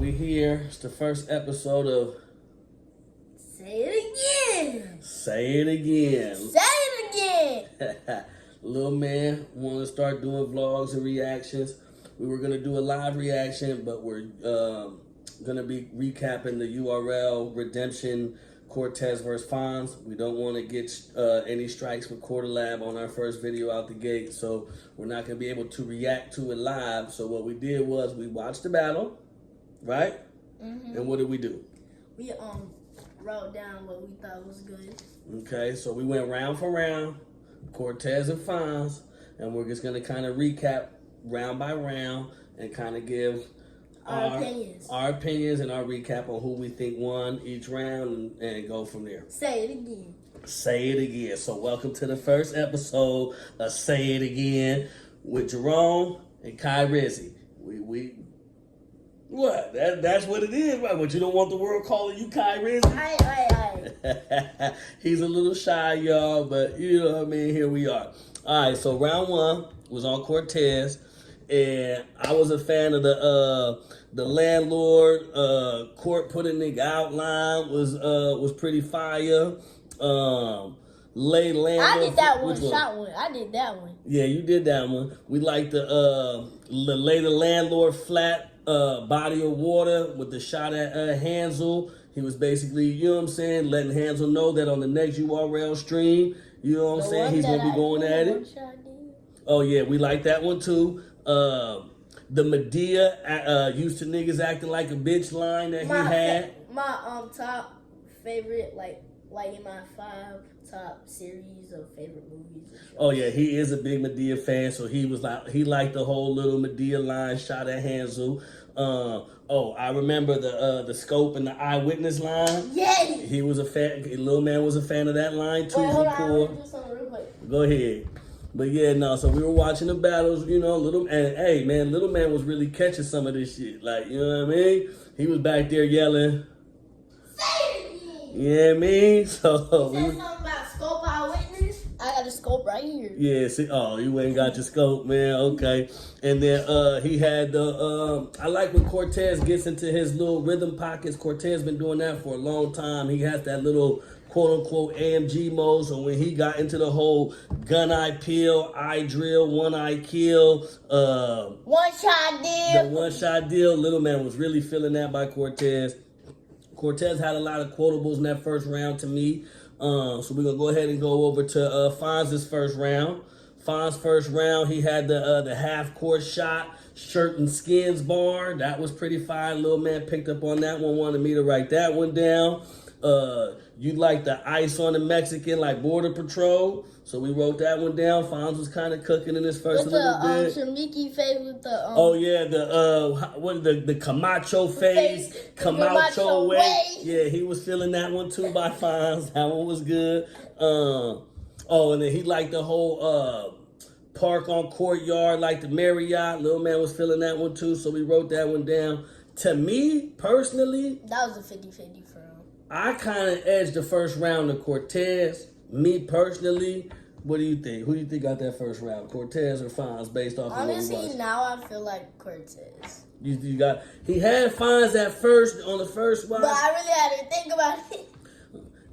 we here. It's the first episode of Say It Again. Say It Again. Say It Again. Little man want to start doing vlogs and reactions. We were gonna do a live reaction, but we're gonna be recapping the URL Redemption Cortez versus Fonz. We don't want to get any strikes with Quarter Lab on our first video out the gate, so we're not gonna be able to react to it live. So what we did was we watched the battle, right? Mm-hmm. And what did we do? We wrote down what we thought was good. Okay, so we went round for round, Cortez and Fonz, and we're just gonna kind of recap round by round and kind of give our opinions and our recap on who we think won each round and go from there. Say it again. Say it again. So welcome to the first episode of Say It Again with Jerome and Kai Rizzi. We what? That's what it is, right? But you don't want the world calling you Kai Rizzi? Aye. He's a little shy, y'all, but you know what I mean? Here we are. All right, so round one was on Cortez, and I was a fan of the landlord. Court put a nigga outline was pretty fire. Lay landlord. I did that one. Shot one. I did that one. Yeah, you did that one. We like the lay the landlord flat body of water with the shot at Hansel. He was basically, you know what I'm saying, letting Hansel know that on the next URL stream, you know what I'm saying, he's gonna be going at it. Oh yeah, we like that one too. The Medea used to niggas acting like a bitch line that he had. My top favorite, like in my 5 top series of favorite movies. Oh yeah, he is a big Medea fan, so he liked the whole little Medea line shot at Hansel. I remember the scope and the eyewitness line. Yes. He was a fan. Little man was a fan of that line too. Wait, hold on, I want to do something real quick. Go ahead. But yeah, no. So we were watching the battles, you know. Little man was really catching some of this shit. Like, you know what I mean? He was back there yelling. Say it again. You know what I mean? So you said something about scope eyewitness. I got a scope right here. Yeah, see, you ain't got your scope, man. Okay. And then he had I like when Cortez gets into his little rhythm pockets. Cortez been doing that for a long time. He has that little quote-unquote AMG mode. So when he got into the whole gun eye peel, eye drill, one eye kill, one-shot deal. The one-shot deal, little man was really feeling that by Cortez. Cortez had a lot of quotables in that first round to me. So we're going to go ahead and go over to Fonz's first round. Fonz's first round, he had the half-court shot, shirt and skins bar. That was pretty fine. Little man picked up on that one, wanted me to write that one down. You like the ice on the Mexican, like Border Patrol. So we wrote that one down. Fonz was kind of cooking in his first little bit. Shamiki face with the oh yeah, the Camacho face, Camacho way. Yeah, he was feeling that one too by Fonz. That one was good. And then he liked the whole park on Courtyard, like the Marriott. Little man was feeling that one too, so we wrote that one down. To me personally, that was a 50-50 for him. I kind of edged the first round to Cortez. Me personally, what do you think? Who do you think got that first round, Cortez or Fonz, based off of what we watched? Honestly, now I feel like Cortez. He had Fonz on the first round. But I really had to think about it.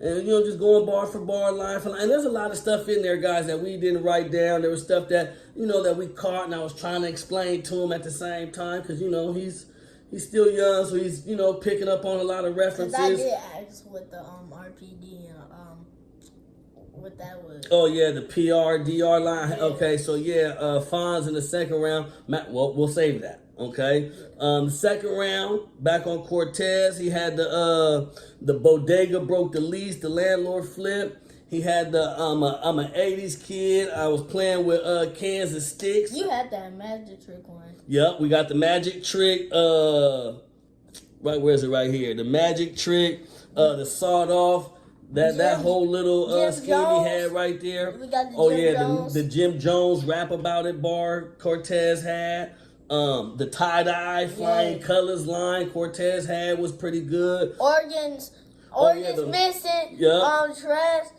And, you know, just going bar for bar, line for line. And there's a lot of stuff in there, guys, that we didn't write down. There was stuff that, you know, that we caught, and I was trying to explain to him at the same time because, you know, he's still young, so he's, you know, picking up on a lot of references. I did ask what the RPD and what that was. Oh yeah, the PRDR line. Yeah. Okay, so yeah, Fonz in the second round. Well, we'll save that. Okay. Second round, back on Cortez. He had the bodega broke the lease, the landlord flip. He had the I'm an 80s kid. I was playing with cans and sticks. You had that magic trick one. Yep, we got the magic trick. Right, where is it? Right here. The magic trick. The sawed off. That whole little scheme he had right there. We got the the Jim Jones rap about it bar Cortez had. The tie-dye flying colors line Cortez had was pretty good. Organs missing. Yeah. Dress.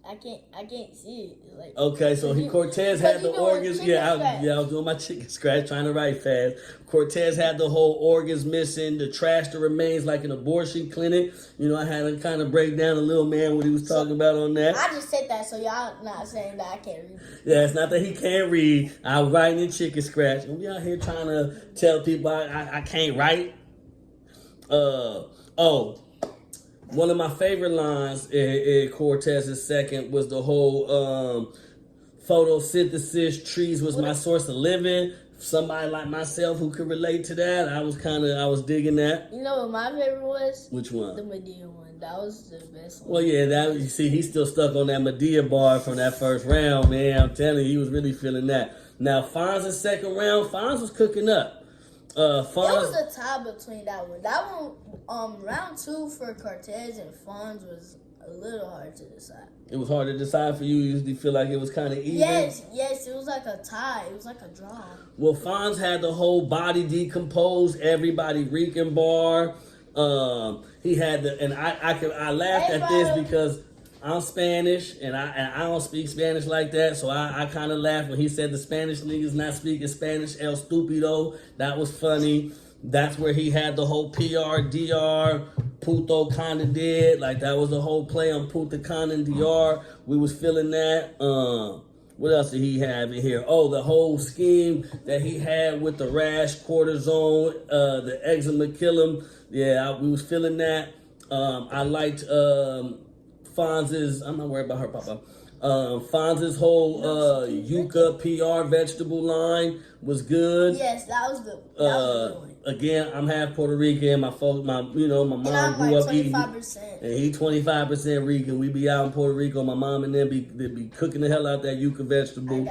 I can't see it. It's like, Okay, so Cortez had the organs. Yeah, I was doing my chicken scratch, trying to write fast. Cortez had the whole organs missing, the trash that remains, like an abortion clinic. You know, I had to kind of break down a little man what he was talking about on that. I just said that, so y'all not saying that I can't read. Yeah, it's not that he can't read. I was writing in chicken scratch, and we out here trying to tell people I can't write. One of my favorite lines in Cortez's second was the whole photosynthesis, trees was my source of living. Somebody like myself who could relate to that, I was digging that. You know what my favorite was? Which one? The Medea one. That was the best one. Well, yeah, you see, he's still stuck on that Medea bar from that first round, man. I'm telling you, he was really feeling that. Now, Fonz's second round, Fonz was cooking up. It was a tie between that one. That one, round 2 for Cortez and Fonz was a little hard to decide. It was hard to decide for you. You usually feel like it was kind of even. Yes, it was like a tie. It was like a draw. Well, Fonz had the whole body decomposed, everybody reeking bar. He had and I laughed at this because I'm Spanish and I don't speak Spanish like that, so I kind of laughed when he said the Spanish niggas not speaking Spanish, el stupido. That was funny. That's where he had the whole PR, puto kinda did. Like, that was the whole play on puta kinda DR. We was feeling that. What else did he have in here? Oh, the whole scheme that he had with the rash, cortisone, the eczema kill him. Yeah, we was feeling that. I liked Fonz's, I'm not worried about her, Papa. Fonz's whole yucca PR vegetable line was good. Yes, that was good. Again, I'm half Puerto Rican. My mom grew up eating, and he 25% Rican. We be out in Puerto Rico. My mom and them be cooking the hell out that yucca vegetable.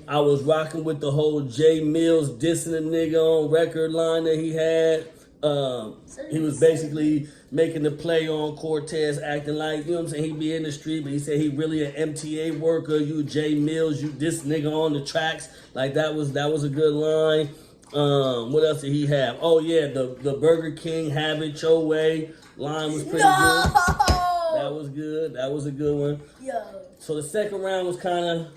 I was rocking with the whole Jay Mills dissing a nigga on record line that he had. He was basically making the play on Cortez, acting like, you know what I'm saying, he be in the street, but he said he really an MTA worker. You Jay Mills, you this nigga on the tracks. Like, that was a good line. What else did he have? Oh yeah, the Burger King have it your way line was pretty good. That was good. That was a good one. Yo. So the second round was kind of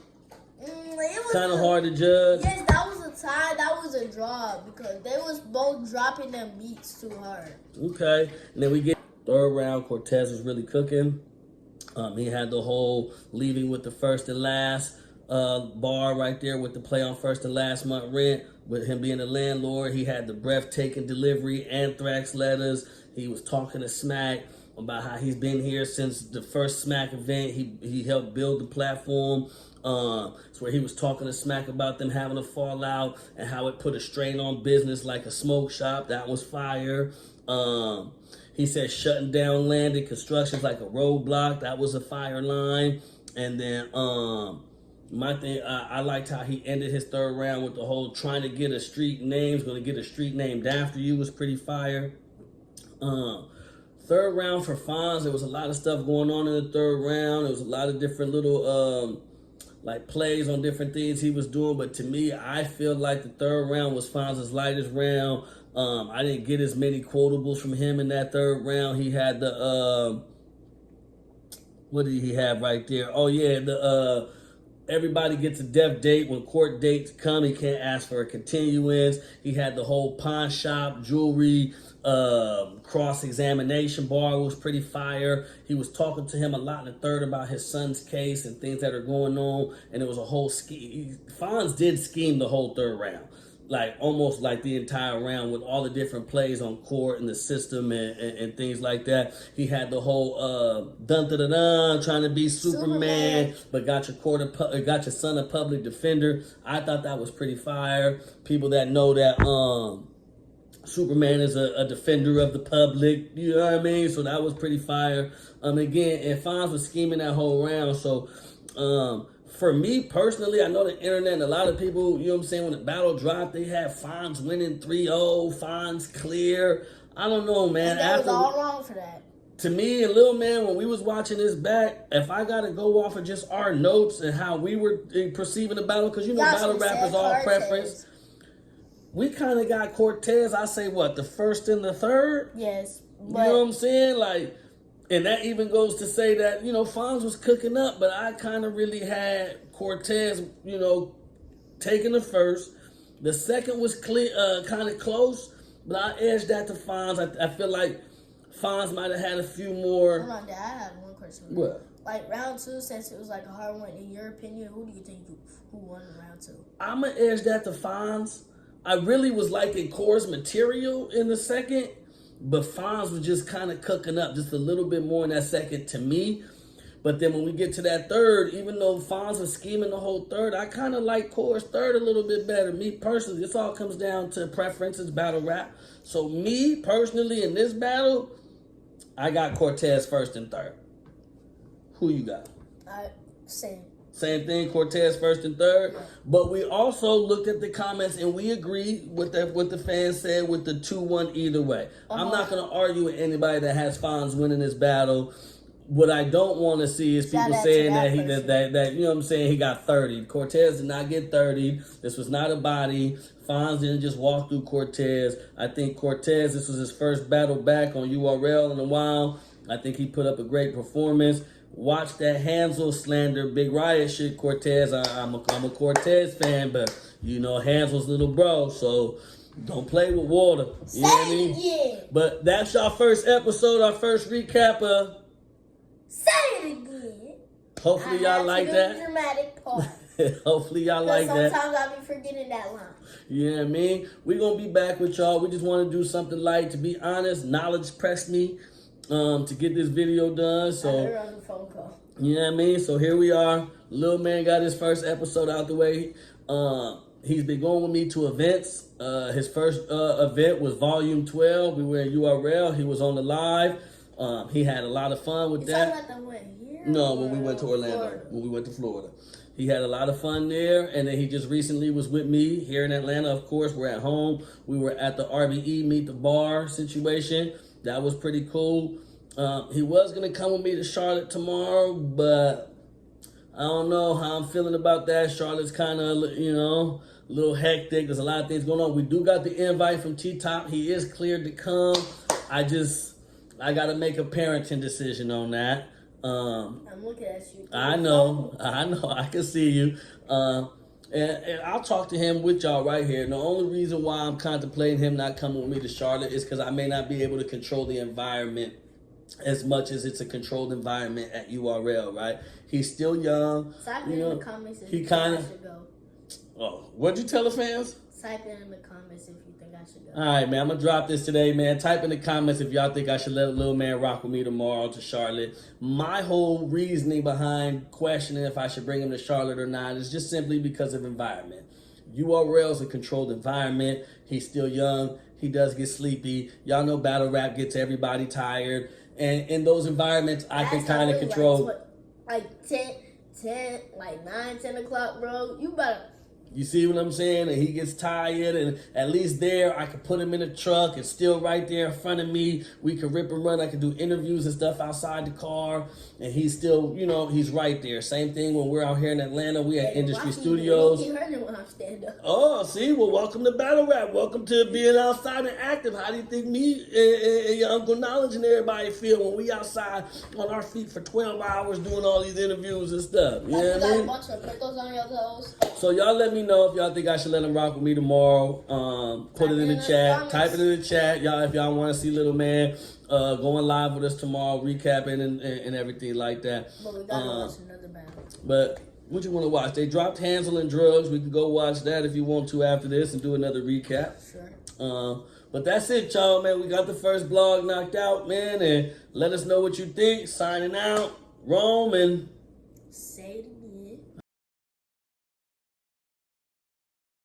hard to judge. Yes, that was a tie. That was a draw because they was both dropping them beats too hard. Okay, and then we get third round. Cortez was really cooking. He had the whole leaving with the first and last bar right there with the play on first and last month rent. With him being the landlord, he had the breathtaking delivery, anthrax letters. He was talking to Smack about how he's been here since the first Smack event. He helped build the platform. It's where he was talking to Smack about them having a fallout and how it put a strain on business like a smoke shop. That was fire. He said shutting down landed constructions like a roadblock. That was a fire line. And then my thing, I liked how he ended his third round with the whole trying to get a street name, going to get a street named after you was pretty fire. Third round for Fonz, there was a lot of stuff going on in the third round. There was a lot of different little like plays on different things he was doing. But to me, I feel like the third round was Fonz's lightest round. I didn't get as many quotables from him in that third round. He had the, what did he have right there? Oh yeah, the everybody gets a death date. When court dates come, he can't ask for a continuance. He had the whole pawn shop, jewelry, cross-examination bar was pretty fire. He was talking to him a lot in the third about his son's case and things that are going on. And it was a whole scheme. Fonz did scheme the whole third round. Like, almost like the entire round with all the different plays on court and the system and things like that. He had the whole dun-da-da-dun, trying to be Superman, but got your son a public defender. I thought that was pretty fire. People that know that Superman is a defender of the public, you know what I mean? So that was pretty fire. Again, and Fonz was scheming that whole round. So for me personally, I know the internet and a lot of people, you know what I'm saying, when the battle dropped, they had Fonz winning 3-0, Fonz clear. I don't know, man. That was all wrong for that. To me and Lil Man, when we was watching this back, if I got to go off of just our notes and how we were perceiving the battle, because you know battle rappers all preference, we kind of got Cortez, I say what, the first and the third? Yes. You know what I'm saying? Like, And that even goes to say that, Fonz was cooking up, but I kind of really had Cortez, taking the first. The second was kind of close, but I edged that to Fonz. I feel like Fonz might have had a few more. Hold on, Dad, I have one question. What? Like round 2, since it was like a hard one, in your opinion, who do you think who won round 2? I'm going to edge that to Fonz. I really was liking Core's material in the second, but Fonz was just kind of cooking up just a little bit more in that second to me. But then when we get to that third, even though Fonz was scheming the whole third, I kind of like Core's third a little bit better. Me personally, this all comes down to preferences, battle rap. So me personally in this battle, I got Cortez first and third. Who you got? Same. Same thing, Cortez first and third. Yeah. But we also looked at the comments and we agreed with what the fans said with the 2-1 either way. I'm not going to argue with anybody that has Fonz winning this battle. What I don't want to see is people saying that he got 30. Cortez did not get 30. This was not a body. Fonz didn't just walk through Cortez. I think Cortez, this was his first battle back on URL in a while. I think he put up a great performance. Watch that Hansel slander, Big Riot shit, Cortez. I'm a Cortez fan, but Hansel's little bro, so don't play with water. You know what I mean? Yeah. But that's our first episode, our first recap of. Say it again. Hopefully y'all like that. Dramatic part. Hopefully y'all like that. Sometimes I'll be forgetting that line. You know what I mean? We're going to be back with y'all. We just want to do something light. To be honest, knowledge pressed me to get this video done. So, I heard on the phone call. You know what I mean? So here we are. Little man got his first episode out the way. He's been going with me to events. His first event was Volume 12. We were in URL. He was on the live. He had a lot of fun with that. Talking about the one here? No, when we went to Orlando. Florida. When we went to Florida. He had a lot of fun there, and then he just recently was with me here in Atlanta. Of course, we're at home. We were at the RBE Meet the Bar situation. That was pretty cool. He was going to come with me to Charlotte tomorrow, but I don't know how I'm feeling about that. Charlotte's kind of, a little hectic. There's a lot of things going on. We do got the invite from T-Top. He is cleared to come. I got to make a parenting decision on that. I'm looking at you. I know. I can see you. And I'll talk to him with y'all right here. And the only reason why I'm contemplating him not coming with me to Charlotte is because I may not be able to control the environment as much as it's a controlled environment at URL, right? He's still young. Type in the comments if you think I should go. Oh, what'd you tell the fans? Type in the comments if you think I should go. All right, man. I'm going to drop this today, man. Type in the comments if y'all think I should let Lil Man rock with me tomorrow to Charlotte. My whole reasoning behind questioning if I should bring him to Charlotte or not is just simply because of environment. URL is a controlled environment. He's still young. He does get sleepy. Y'all know battle rap gets everybody tired. And in those environments, I can kind of control. Like 9, 10 o'clock, bro. You better. You see what I'm saying? And he gets tired, and at least there, I could put him in a truck and still right there in front of me. We could rip and run. I could do interviews and stuff outside the car, and he's still, he's right there. Same thing when we're out here in Atlanta. We at Industry Studios. Oh, see? Well, welcome to Battle Rap. Welcome to being outside and active. How do you think me and your Uncle Knowledge and everybody feel when we outside on our feet for 12 hours doing all these interviews and stuff? You know what I mean? A bunch of pickles on your toes. So y'all let me know if y'all think I should let him rock with me tomorrow. Put it in the chat. Type it in the chat, y'all, if y'all want to see Little Man going live with us tomorrow, recapping and everything like that. But we gotta watch another battle. But what you want to watch? They dropped Hansel and Drugs. We can go watch that if you want to after this and do another recap. Sure. But that's it, y'all, man. We got the first blog knocked out, man. And let us know what you think. Signing out. Rome and... Say it again.